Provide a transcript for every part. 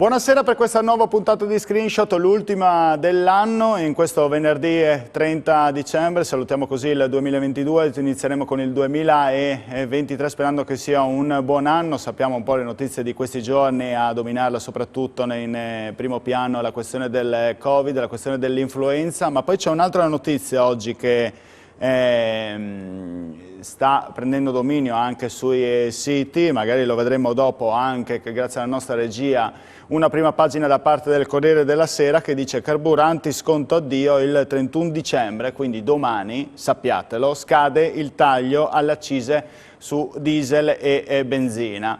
Buonasera per questa nuova puntata di Screenshot, l'ultima dell'anno, in questo venerdì 30 dicembre, salutiamo così il 2022, inizieremo con il 2023 sperando che sia un buon anno. Sappiamo un po' le notizie di questi giorni, a dominarla soprattutto in primo piano la questione del Covid, la questione dell'influenza, ma poi c'è un'altra notizia oggi che sta prendendo dominio anche sui siti, magari lo vedremo dopo anche che grazie alla nostra regia una prima pagina da parte del Corriere della Sera che dice carburanti sconto addio il 31 dicembre, quindi domani, sappiatelo, scade il taglio alle accise su diesel e benzina.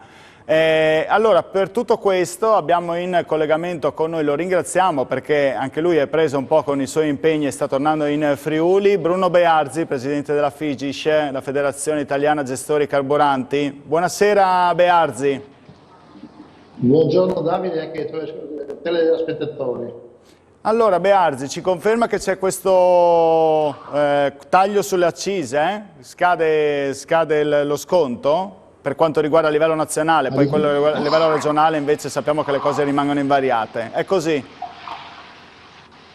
Allora, per tutto questo abbiamo in collegamento con noi, lo ringraziamo perché anche lui è preso un po' con i suoi impegni e sta tornando in Friuli, Bruno Bearzi, presidente della FIGIS, la Federazione Italiana Gestori Carburanti. Buonasera Bearzi. Buongiorno Davide e anche ai telespettatori. Allora Bearzi, ci conferma che c'è questo taglio sulle accise? Scade lo sconto? Per quanto riguarda il livello nazionale, poi quello a livello regionale invece sappiamo che le cose rimangono invariate. È così?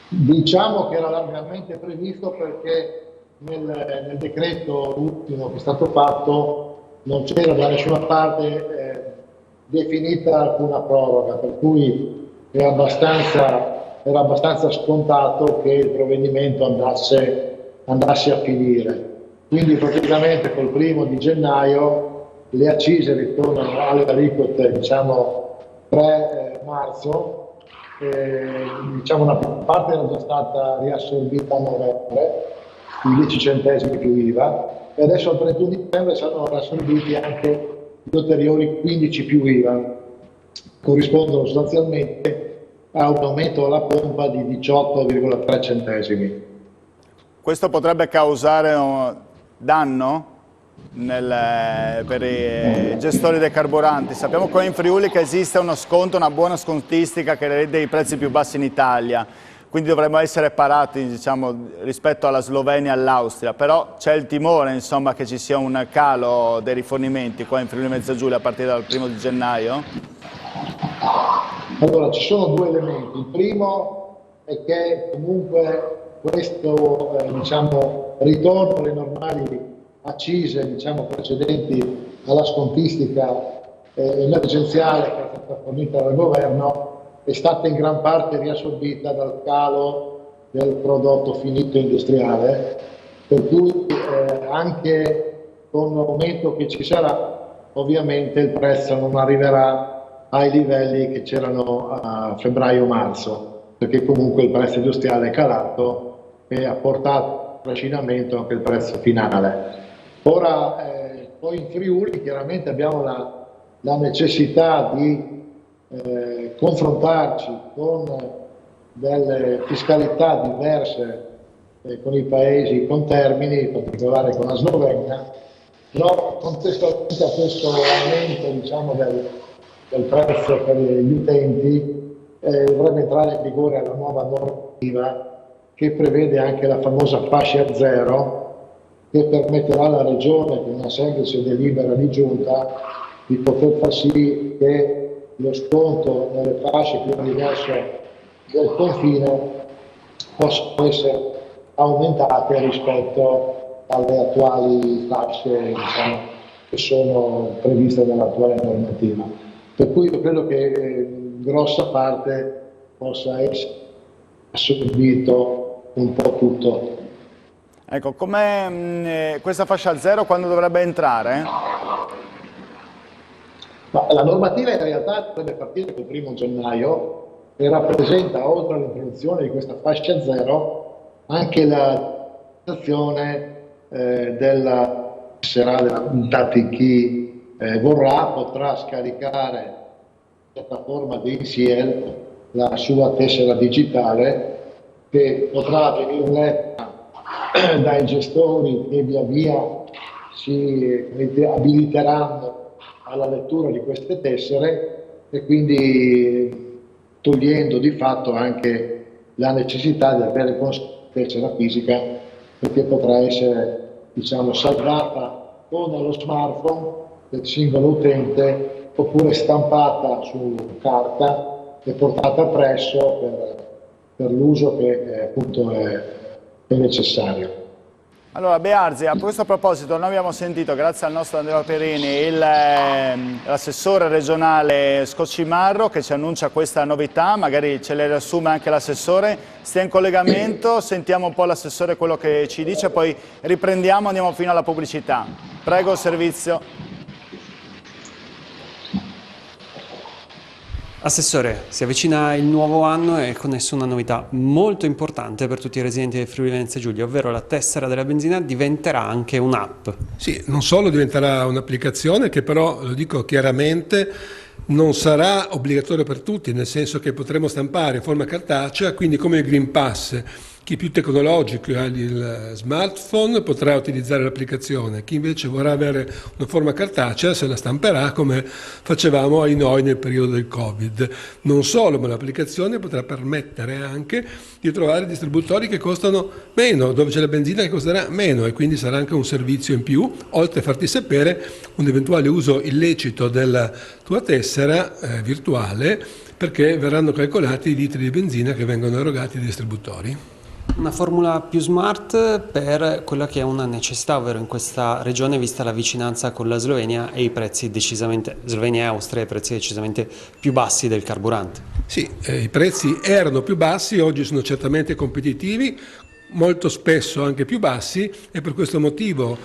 Diciamo che era largamente previsto perché nel decreto ultimo che è stato fatto non c'era da nessuna parte definita alcuna proroga, per cui era abbastanza scontato che il provvedimento andasse a finire. Quindi praticamente col 1° gennaio le accise ritornano alle aliquote, diciamo, pre-marzo, diciamo una parte era già stata riassorbita a novembre, i 10 centesimi più IVA, e adesso al 31 dicembre saranno riassorbiti anche gli ulteriori 15 più IVA, corrispondono sostanzialmente a un aumento alla pompa di 18,3 centesimi. Questo potrebbe causare un danno per i gestori dei carburanti. Sappiamo qua in Friuli che esiste uno sconto, una buona scontistica che rende i prezzi più bassi in Italia, quindi dovremmo essere parati, diciamo, rispetto alla Slovenia e all'Austria, però c'è il timore, insomma, che ci sia un calo dei rifornimenti qua in Friuli Venezia Giulia a partire dal 1° gennaio? Allora, ci sono due elementi. Il primo è che comunque questo diciamo, ritorno alle normali accise, diciamo, precedenti alla scontistica emergenziale che è stata fornita dal governo è stata in gran parte riassorbita dal calo del prodotto finito industriale, per cui anche con l'aumento che ci sarà ovviamente il prezzo non arriverà ai livelli che c'erano a febbraio-marzo, perché comunque il prezzo industriale è calato e ha portato trascinamento anche il prezzo finale. Ora, poi in Friuli chiaramente abbiamo la necessità di confrontarci con delle fiscalità diverse con i paesi contermini, in particolare con la Slovenia, però contestualmente a questo aumento, diciamo, del prezzo per gli utenti dovrebbe entrare in vigore la nuova normativa che prevede anche la famosa fascia zero, che permetterà alla Regione, con una semplice delibera di giunta, di poter far sì che lo sconto nelle fasce più a ridosso del confine possano essere aumentate rispetto alle attuali fasce, diciamo, che sono previste dall'attuale normativa. Per cui io credo che grossa parte possa essere assorbito un po' tutto. Ecco, come questa fascia zero quando dovrebbe entrare? Ma la normativa in realtà dovrebbe partire col 1° gennaio e rappresenta, oltre all'introduzione di questa fascia zero, anche la situazione infatti chi vorrà potrà scaricare la piattaforma di ICL, la sua tessera digitale, che potrà venire letta dai gestori che via via si abiliteranno alla lettura di queste tessere e quindi togliendo di fatto anche la necessità di avere con tessera fisica, perché potrà essere, diciamo, salvata o nello smartphone del singolo utente oppure stampata su carta e portata appresso per l'uso che appunto è necessario. Allora Bearzi, a questo proposito noi abbiamo sentito, grazie al nostro Andrea Perini, l'assessore regionale Scocimarro che ci annuncia questa novità, magari ce le riassume anche l'assessore, stia in collegamento, sentiamo un po' l'assessore quello che ci dice, poi riprendiamo, andiamo fino alla pubblicità. Prego, servizio. Assessore, si avvicina il nuovo anno e con esso una novità molto importante per tutti i residenti del Friuli Venezia Giulia, ovvero la tessera della benzina diventerà anche un'app. Sì, non solo diventerà un'applicazione che però, lo dico chiaramente, non sarà obbligatorio per tutti, nel senso che potremo stampare in forma cartacea, quindi come il Green Pass. Chi più tecnologico ha il smartphone potrà utilizzare l'applicazione, chi invece vorrà avere una forma cartacea se la stamperà come facevamo noi nel periodo del Covid. Non solo, ma l'applicazione potrà permettere anche di trovare distributori che costano meno, dove c'è la benzina che costerà meno e quindi sarà anche un servizio in più, oltre a farti sapere un eventuale uso illecito della tua tessera virtuale, perché verranno calcolati i litri di benzina che vengono erogati dai distributori. Una formula più smart per quella che è una necessità, ovvero in questa regione, vista la vicinanza con la Slovenia e i prezzi decisamente, Slovenia e Austria, i prezzi decisamente più bassi del carburante. Sì, i prezzi erano più bassi, oggi sono certamente competitivi, molto spesso anche più bassi, e per questo motivo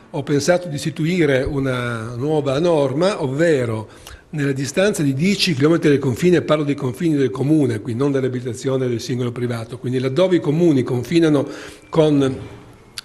ho pensato di istituire una nuova norma, ovvero nella distanza di 10 km del confine, parlo dei confini del comune, quindi non dell'abitazione del singolo privato, quindi laddove i comuni confinano con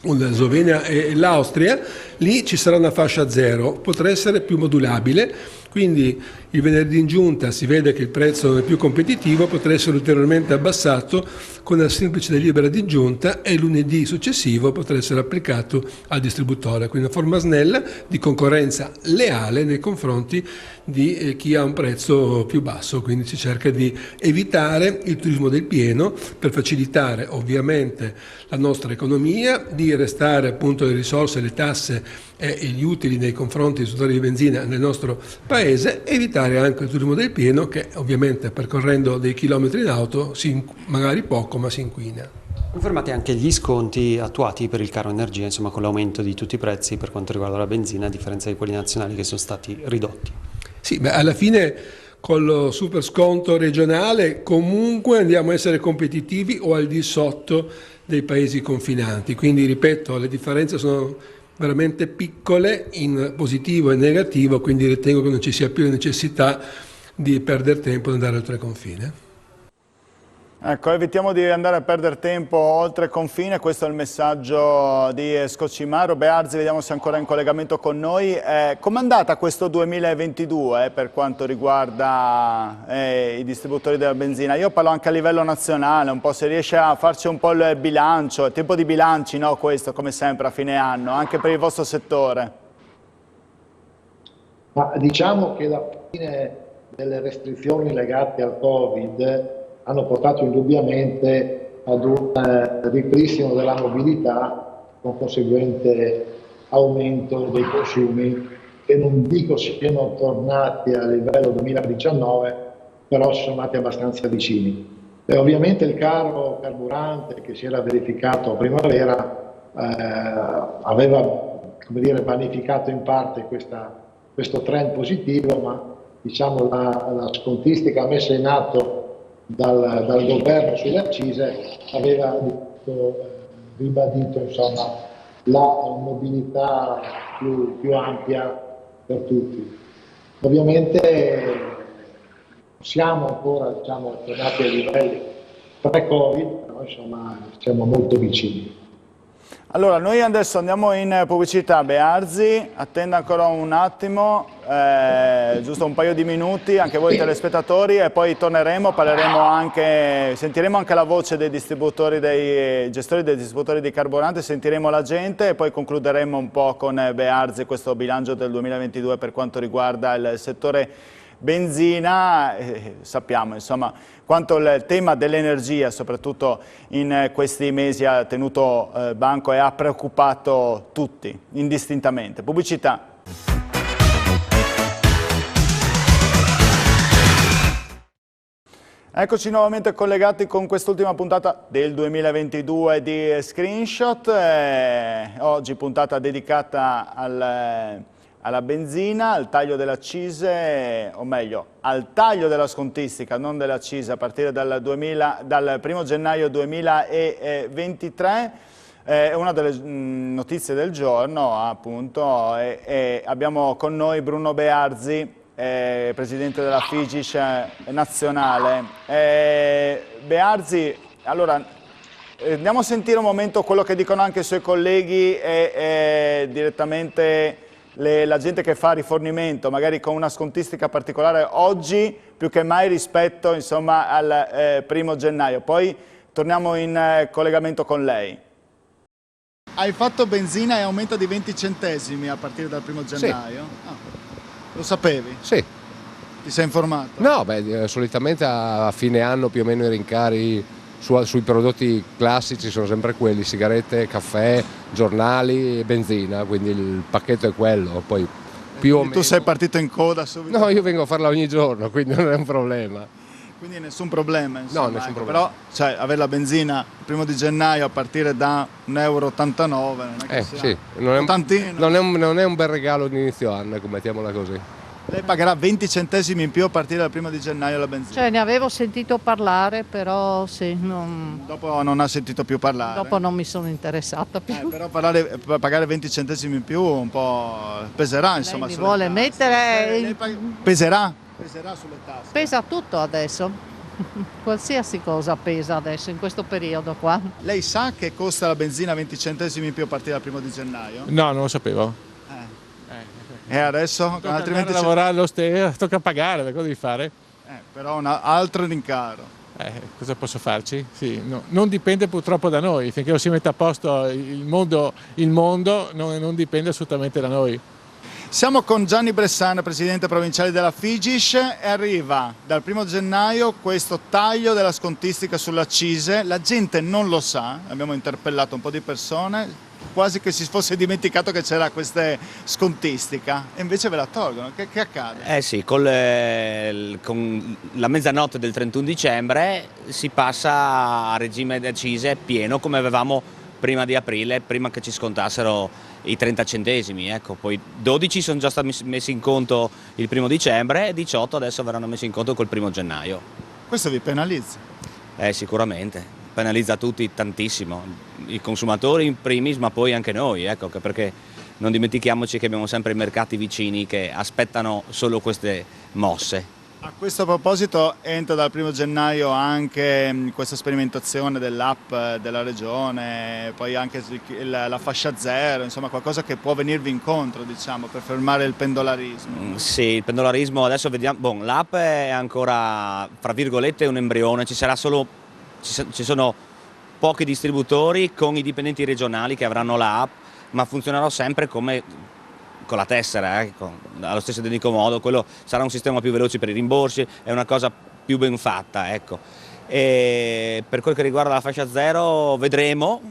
la Slovenia e l'Austria, lì ci sarà una fascia zero, potrà essere più modulabile, quindi il venerdì in giunta si vede che il prezzo non è più competitivo, potrà essere ulteriormente abbassato con una semplice delibera di giunta e il lunedì successivo potrà essere applicato al distributore, quindi una forma snella di concorrenza leale nei confronti di chi ha un prezzo più basso, quindi si cerca di evitare il turismo del pieno per facilitare ovviamente la nostra economia, di restare appunto le risorse, le tasse e gli utili nei confronti dei distributori di benzina nel nostro paese, evitare anche il turismo del pieno che ovviamente percorrendo dei chilometri in auto magari poco ma si inquina. Confermate anche gli sconti attuati per il caro energia, insomma con l'aumento di tutti i prezzi per quanto riguarda la benzina, a differenza di quelli nazionali che sono stati ridotti. Sì, beh, alla fine con lo super sconto regionale comunque andiamo a essere competitivi o al di sotto dei paesi confinanti, quindi ripeto, le differenze sono veramente piccole in positivo e negativo, quindi ritengo che non ci sia più la necessità di perdere tempo ad andare oltre confine. Ecco, evitiamo di andare a perdere tempo oltre confine, questo è il messaggio di Scocimarro. Bearzi, vediamo se è ancora in collegamento con noi. Com'è andata questo 2022 per quanto riguarda i distributori della benzina? Io parlo anche a livello nazionale, un po' se riesce a farci un po' il bilancio, il tempo di bilanci, no? Questo come sempre a fine anno, anche per il vostro settore. Ma diciamo che la fine delle restrizioni legate al Covid hanno portato indubbiamente ad un ripristino della mobilità con conseguente aumento dei consumi che non dico siano tornati a livello 2019, però sono andati abbastanza vicini. E ovviamente il caro carburante che si era verificato a primavera aveva, come dire, vanificato in parte questo trend positivo, ma diciamo la scontistica messa in atto dal governo sulle accise aveva ribadito insomma, la mobilità più ampia per tutti. Ovviamente siamo ancora tornati ai livelli pre-Covid, però insomma siamo molto vicini. Allora, noi adesso andiamo in pubblicità, Bearzi, attenda ancora un attimo, giusto un paio di minuti, anche voi telespettatori, e poi torneremo, parleremo anche, sentiremo anche la voce dei distributori, dei gestori dei distributori di carburante, sentiremo la gente e poi concluderemo un po' con Bearzi questo bilancio del 2022 per quanto riguarda il settore benzina. Sappiamo insomma quanto il tema dell'energia soprattutto in questi mesi ha tenuto banco e ha preoccupato tutti indistintamente. Pubblicità. Eccoci nuovamente collegati con quest'ultima puntata del 2022 di Screenshot, oggi puntata dedicata alla benzina, al taglio dell'accise, o meglio, al taglio della scontistica, non dell'accise, a partire dal 1° gennaio 2023. Una delle notizie del giorno, appunto, abbiamo con noi Bruno Bearzi, presidente della FIGIS nazionale. Bearzi, allora andiamo a sentire un momento quello che dicono anche i suoi colleghi e direttamente la gente che fa rifornimento, magari con una scontistica particolare oggi più che mai rispetto, insomma, al 1° gennaio. Poi torniamo in collegamento con lei. Hai fatto benzina e aumenta di 20 centesimi a partire dal 1° gennaio? Sì. Ah, lo sapevi? Sì. Ti sei informato? No, solitamente a fine anno più o meno i rincari sui prodotti classici sono sempre quelli: sigarette, caffè, giornali e benzina, quindi il pacchetto è quello. Poi più o meno... Tu sei partito in coda subito? No, io vengo a farla ogni giorno, quindi non è un problema. Quindi nessun problema, insomma. No, nessun problema. Però, cioè, avere la benzina il 1° gennaio a partire da 1,89 € non è che sia sì, non è tantino. Non è un bel regalo di inizio anno, mettiamola così. Lei pagherà 20 centesimi in più a partire dal 1° gennaio la benzina? Cioè, ne avevo sentito parlare, però sì, Dopo non ha sentito più parlare? dopo non mi sono interessata più. Però pagare 20 centesimi in più un po' peserà, insomma. Mi sulle vuole tasse. mettere... Peserà? Peserà sulle tasse. Pesa tutto adesso, qualsiasi cosa pesa adesso in questo periodo qua. Lei sa che costa la benzina 20 centesimi in più a partire dal 1° gennaio? No, non lo sapevo. E adesso? Tocca Altrimenti andare a lavorare all'osteria, tocca pagare, cosa devi fare? però un altro rincaro. Cosa posso farci? Sì, no, non dipende purtroppo da noi, finché non si mette a posto il mondo non dipende assolutamente da noi. Siamo con Gianni Bressana, presidente provinciale della FIGIS, e arriva dal 1° gennaio questo taglio della scontistica sull'accise. La gente non lo sa, abbiamo interpellato un po' di persone, quasi che si fosse dimenticato che c'era questa scontistica, e invece ve la tolgono. Che accade? Sì, con la mezzanotte del 31 dicembre si passa a regime di accise pieno come avevamo prima di aprile, prima che ci scontassero i 30 centesimi, ecco. Poi 12 sono già stati messi in conto il 1° dicembre e 18 adesso verranno messi in conto col 1° gennaio. Questo vi penalizza? Sicuramente, penalizza tutti tantissimo, i consumatori in primis, ma poi anche noi, ecco, perché non dimentichiamoci che abbiamo sempre i mercati vicini che aspettano solo queste mosse. A questo proposito entra dal 1° gennaio anche questa sperimentazione dell'app della regione, poi anche la fascia zero, insomma qualcosa che può venirvi incontro, diciamo, per fermare il pendolarismo. Sì, il pendolarismo adesso vediamo, l'app è ancora, fra virgolette, un embrione, ci sono pochi distributori con i dipendenti regionali che avranno l'app, ma funzionerà sempre come con la tessera, allo stesso identico modo. Quello sarà un sistema più veloce per i rimborsi, è una cosa più ben fatta, ecco. E per quel che riguarda la fascia zero vedremo,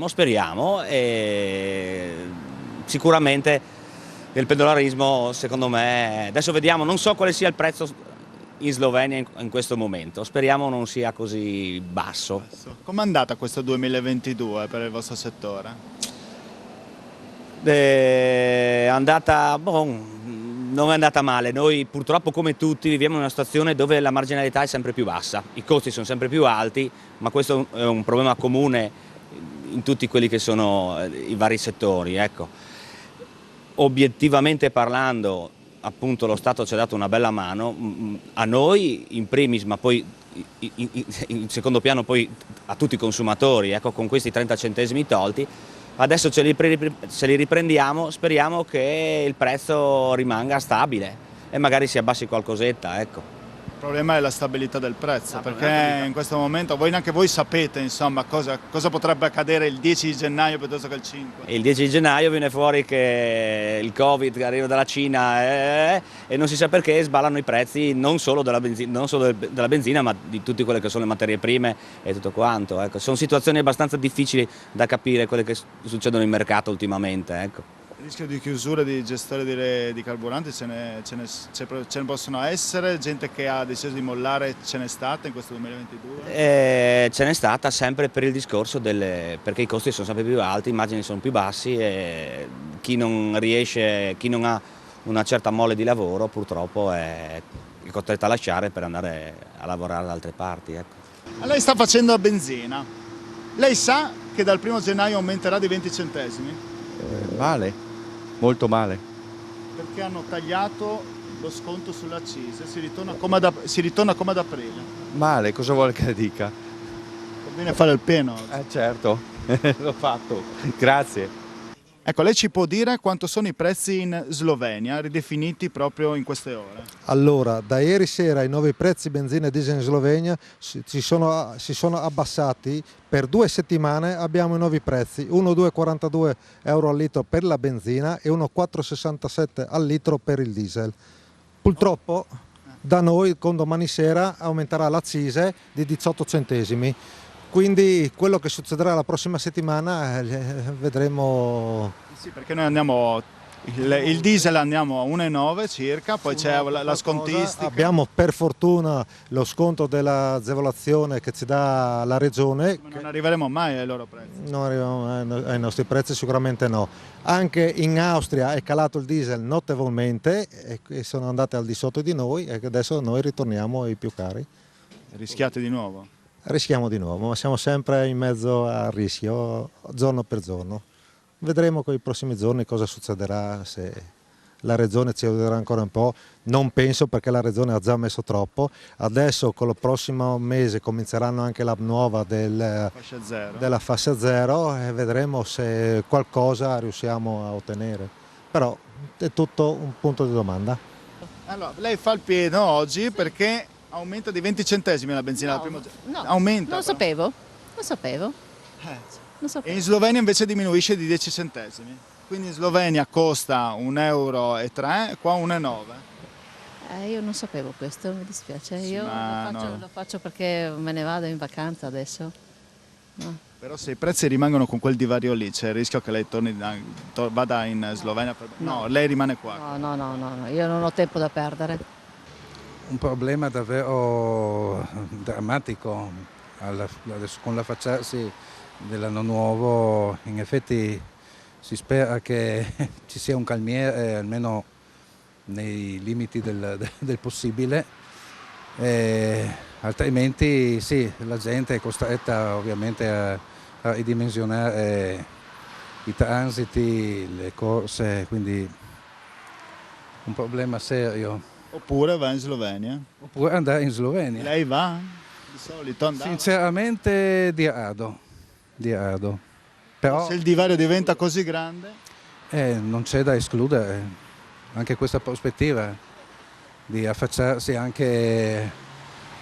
speriamo, e sicuramente il pendolarismo, secondo me, adesso vediamo, non so quale sia il prezzo in Slovenia in questo momento, speriamo non sia così basso. Com'è andata questo 2022 per il vostro settore? È andata, non è andata male. Noi purtroppo, come tutti, viviamo in una situazione dove la marginalità è sempre più bassa, i costi sono sempre più alti, ma questo è un problema comune in tutti quelli che sono i vari settori, ecco. Obiettivamente parlando, appunto, lo Stato ci ha dato una bella mano, a noi in primis, ma poi in secondo piano poi a tutti i consumatori, ecco, con questi 30 centesimi tolti. Adesso ce li riprendiamo, speriamo che il prezzo rimanga stabile e magari si abbassi qualcosetta, ecco. Il problema è la stabilità del prezzo, perché in questo momento neanche voi sapete, insomma, cosa potrebbe accadere il 10 gennaio piuttosto che il 5. Il 10 gennaio viene fuori che il Covid arriva dalla Cina e non si sa perché sballano i prezzi non solo della benzina, ma di tutte quelle che sono le materie prime e tutto quanto, ecco. Sono situazioni abbastanza difficili da capire, quelle che succedono in mercato ultimamente, ecco. Il rischio di chiusura di gestori di carburanti ce ne possono essere? Gente che ha deciso di mollare ce n'è stata in questo 2022? Ce n'è stata sempre per il discorso perché i costi sono sempre più alti, i margini sono più bassi e chi non ha una certa mole di lavoro purtroppo è costretto a lasciare per andare a lavorare da altre parti. Ecco. Lei sta facendo a benzina. Lei sa che dal 1° gennaio aumenterà di 20 centesimi? Male. Molto male. Perché hanno tagliato lo sconto sulle accise, si ritorna come ad aprile. Male, cosa vuole che dica? Conviene fare il pieno oggi. Certo, l'ho fatto. Grazie. Ecco, lei ci può dire quanto sono i prezzi in Slovenia, ridefiniti proprio in queste ore? Allora, da ieri sera i nuovi prezzi benzina e diesel in Slovenia si sono abbassati. Per 2 settimane abbiamo i nuovi prezzi, 1,242 euro al litro per la benzina e 1,467 al litro per il diesel. Purtroppo da noi con domani sera aumenterà l'accise di 18 centesimi. Quindi quello che succederà la prossima settimana vedremo. Sì, perché noi andiamo, il diesel andiamo a 1,9 circa, poi c'è la scontistica. Abbiamo per fortuna lo sconto dell'agevolazione che ci dà la regione. Ma non arriveremo mai ai loro prezzi. Non arriviamo ai nostri prezzi, sicuramente no. Anche in Austria è calato il diesel notevolmente e sono andate al di sotto di noi e adesso noi ritorniamo ai più cari. Rischiate di nuovo? Rischiamo di nuovo, ma siamo sempre in mezzo al rischio, giorno per giorno. Vedremo con i prossimi giorni cosa succederà, se la regione ci aiuterà ancora un po'. Non penso, perché la regione ha già messo troppo. Adesso con il prossimo mese cominceranno anche la nuova della fascia zero e vedremo se qualcosa riusciamo a ottenere. Però è tutto un punto di domanda. Allora, lei fa il pieno oggi perché aumenta di 20 centesimi la benzina al primo giorno? No, aumenta, non sapevo. E in Slovenia invece diminuisce di 10 centesimi. Quindi in Slovenia costa 1,03 euro, qua 1,9. Io non sapevo questo, mi dispiace. Sì, Io lo faccio perché me ne vado in vacanza adesso. No. Però se i prezzi rimangono con quel divario lì, c'è il rischio che lei vada in Slovenia? No, lei rimane qua. No, io non ho tempo da perdere. Un problema davvero drammatico adesso con l'affacciarsi dell'anno nuovo. In effetti si spera che ci sia un calmiere almeno nei limiti del possibile, altrimenti sì, la gente è costretta ovviamente a ridimensionare i transiti, le corse, quindi un problema serio. Oppure va in Slovenia? Oppure andare in Slovenia. Lei va? Di solito andava? Sinceramente di rado. Però se il divario diventa così grande? Non c'è da escludere anche questa prospettiva di affacciarsi anche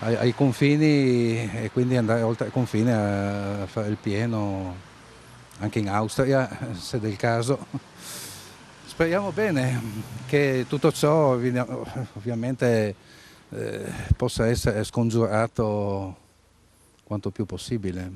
ai confini e quindi andare oltre il confine a fare il pieno anche in Austria, se del caso. Speriamo bene che tutto ciò ovviamente possa essere scongiurato quanto più possibile.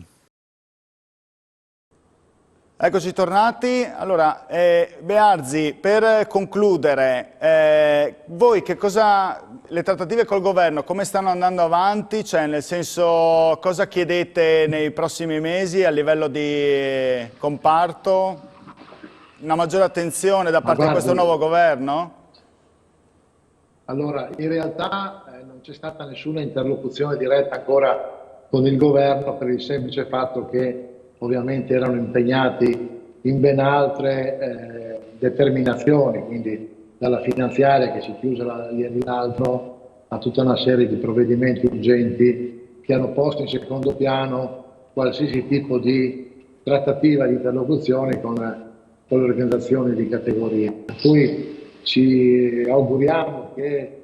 Eccoci tornati. Allora, Bearzi, per concludere, voi le trattative col governo come stanno andando avanti? Cioè, nel senso, cosa chiedete nei prossimi mesi a livello di comparto? Una maggiore attenzione da parte di questo nuovo governo? Allora, in realtà non c'è stata nessuna interlocuzione diretta ancora con il governo, per il semplice fatto che ovviamente erano impegnati in ben altre determinazioni, quindi dalla finanziaria che si chiuse ieri l'altro a tutta una serie di provvedimenti urgenti che hanno posto in secondo piano qualsiasi tipo di trattativa, di interlocuzione con le organizzazioni di categoria. Per cui ci auguriamo che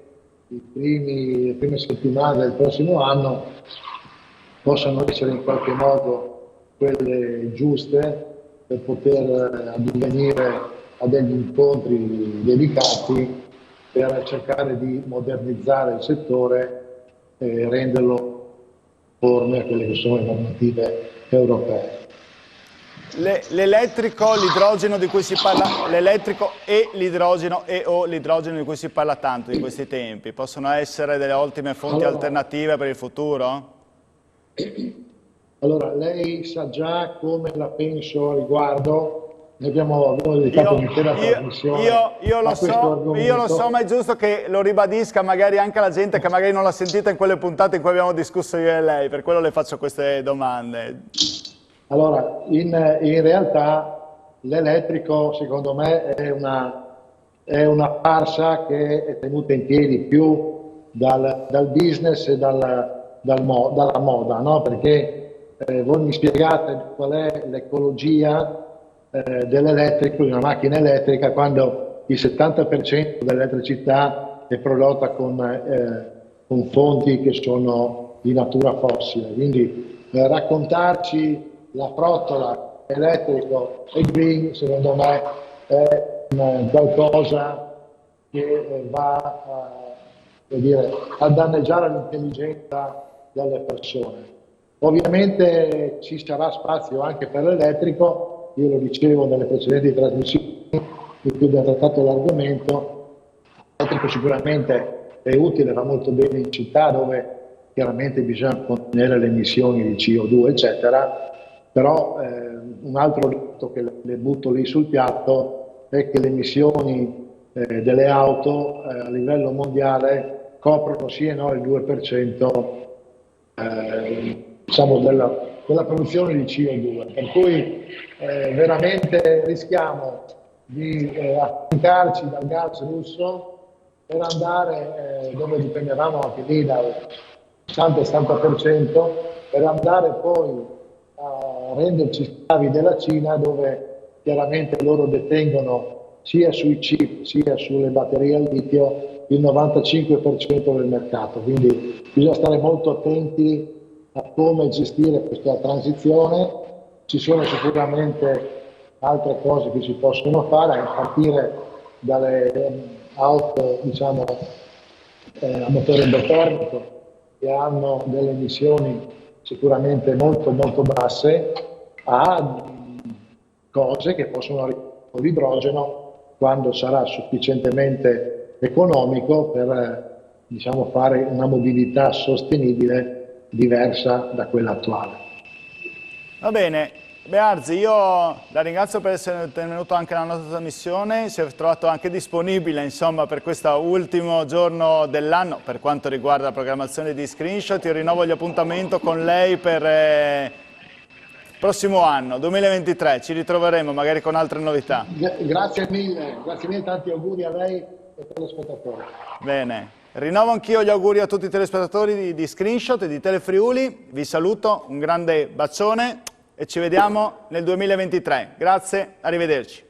le prime settimane del prossimo anno possano essere in qualche modo quelle giuste per poter addivenire a degli incontri dedicati per cercare di modernizzare il settore e renderlo conforme a quelle che sono le normative europee. L'elettrico, l'idrogeno di cui si parla, l'elettrico e l'idrogeno o l'idrogeno di cui si parla tanto di questi tempi, possono essere delle ottime fonti alternative per il futuro? Allora, lei sa già come la penso a riguardo. Noi abbiamo dedicato un'intera trasmissione io lo so, ma è giusto che lo ribadisca magari anche alla gente che magari non l'ha sentita in quelle puntate in cui abbiamo discusso io e lei, per quello le faccio queste domande. Allora, in realtà l'elettrico secondo me è una farsa che è tenuta in piedi più dal business e dalla moda, no? Perché voi mi spiegate qual è l'ecologia dell'elettrico, di una macchina elettrica, quando il 70% dell'elettricità è prodotta con fonti che sono di natura fossile. Quindi raccontarci la frottola elettrico e green, secondo me, è qualcosa che va a danneggiare l'intelligenza delle persone. Ovviamente ci sarà spazio anche per l'elettrico, io lo dicevo nelle precedenti trasmissioni in cui abbiamo trattato l'argomento. L'elettrico sicuramente è utile, va molto bene in città dove chiaramente bisogna contenere le emissioni di CO2 eccetera, però un altro dato che le butto lì sul piatto è che le emissioni delle auto a livello mondiale coprono sì e no il 2% diciamo della produzione di CO2, per cui veramente rischiamo di affiancarci dal gas russo per andare dove dipendevamo anche lì dal 60-70%, per andare poi a renderci schiavi della Cina, dove chiaramente loro detengono sia sui chip sia sulle batterie al litio il 95% del mercato. Quindi bisogna stare molto attenti a come gestire questa transizione. Ci sono sicuramente altre cose che si possono fare, a partire dalle auto diciamo a motore endotermico, che hanno delle emissioni sicuramente molto basse, a cose che possono arrivare con l'idrogeno quando sarà sufficientemente economico per diciamo, fare una mobilità sostenibile diversa da quella attuale. Va bene, Bearzi, io la ringrazio per essere venuto anche alla nostra trasmissione, si è trovato anche disponibile insomma, per questo ultimo giorno dell'anno per quanto riguarda la programmazione di Screenshot. Io rinnovo gli appuntamenti con lei per il prossimo anno, 2023, ci ritroveremo magari con altre novità. Grazie mille, tanti auguri a lei e ai telespettatori. Bene, rinnovo anch'io gli auguri a tutti i telespettatori di Screenshot e di Telefriuli, vi saluto, un grande bacione e ci vediamo nel 2023. Grazie, arrivederci.